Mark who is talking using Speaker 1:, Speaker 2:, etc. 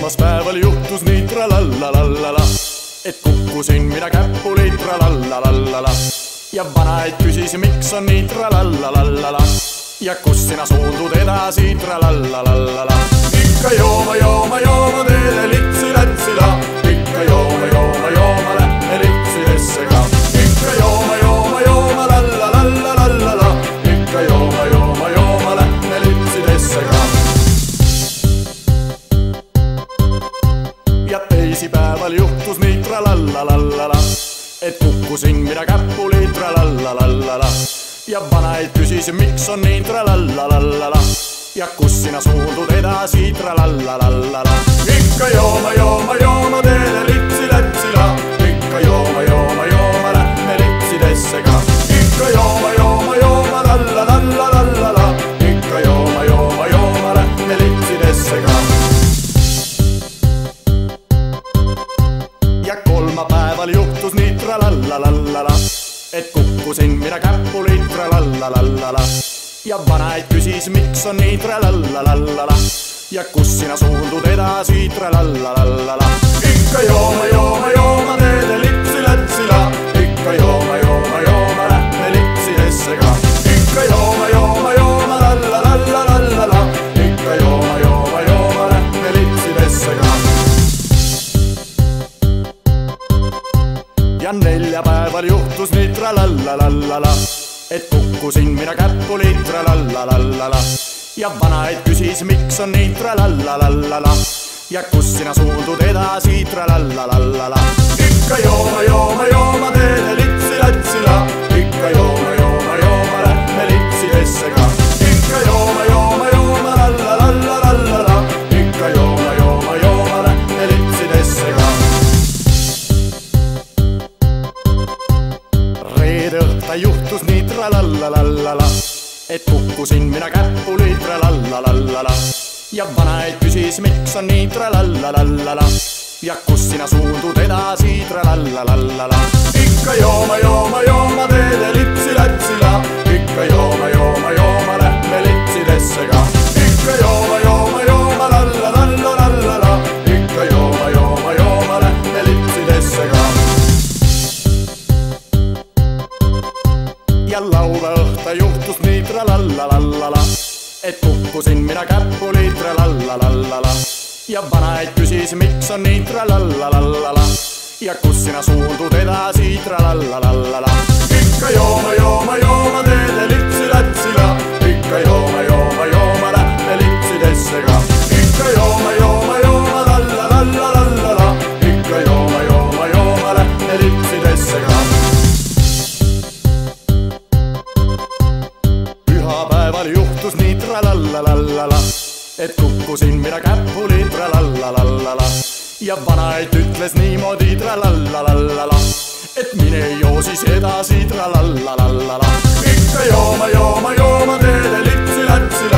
Speaker 1: esmaspäeval juhtus nii tralallallallala, et kukkusin mina käpuli tralallallallala. Ja vanaid küsis, miks on nii tralallallallala ja kus sina suundud edasi tralallallallala. Ikka jooma, jooma, jooma teile litsi-lätsila, ikka jooma, jooma, jooma lähme litsidesse ka. Ikka jooma, jooma, jooma lallalallallallala, ikka jooma, jooma, jooma lähme litsidesse ka. Ja teisipäeval juhtus nii tralallallallala, et kukkusin mina käpuli tralallallallala. Ja vanaid küsis, miks on nii tralallallallala ja kus sina suundud edasi tralallallallala. Ikka jooma, jooma, jooma teile litsi-lätsila, ikka jooma, jooma, jooma lähme litsidesse ka. Ikka jooma, jooma, jooma lallalallallallala, ikka jooma, jooma, jooma lähme litsidesse ka. Ja kolmapäeval juhtus nii tralallallallala, et kukkusin mina käpuli tralallallallala. Ja vanaid küsis, miks on nii tralallallallala ja kus sina suundud edasi tralallallallala. Ikka jooma, jooma, jooma teile litsi-lätsila, ikka jooma, jooma, jooma lähme litsidesse ka. Ikka jooma, jooma, jooma lallalallallala, ikka jooma, jooma, jooma lähme litsidesse ka. Ja neljapäeval juhtus nii tralallallallala, et kukkusin mina käpuli tralallallallala. Ja vanaid küsis, miks on nii tralallallallala ja kus sina suundud edasi tralallallallala. Ikka jooma, jooma, jooma teile litsi-lätsila, ikka jooma, jooma, jooma lähme litsidesse ka. Ikka jooma, jooma, jooma lallalallallala, ikka jooma, jooma, jooma lähme litsidesse ka. Reede õhta juhtus nii tralallallallala, et kukkusin mina käpuli tralallallallala. Ja vanaid küsis, miks on nii tralallallallala ja kus sina suundud edasi tralallallallala. Ikka jooma, jooma, jooma teile litsi-lätsila, ikka jooma, jooma, jooma lähme litsidesse ka. Ikka jooma, jooma, jooma lallalallallala, ikka jooma, jooma, jooma lähme litsidesse ka. Ja laupäeva õhta juhtus nii tralallallallala, et kukkusin mina käpuli tralallallallala. Ja vanaid küsis, miks on nii tralallallallala ja kus sina suundud edasi tralallallallala. Ikka jooma, jooma, jooma teile litsi-lätsila, ikka jooma, jooma, jooma lähme litsidesse ka. Ikka jooma, jooma, jooma lallalallallala, ikka jooma, jooma, jooma lähme litsidesse ka. Pühapäeval juhtus nii tralallallallala, et kukkusin mina käpuli tralallallallala. Ja vanaid ütles niimoodi tralallallallala, et mine joo siis edasi tralallallallala. Ikka jooma, jooma, jooma teile litsi-lätsila,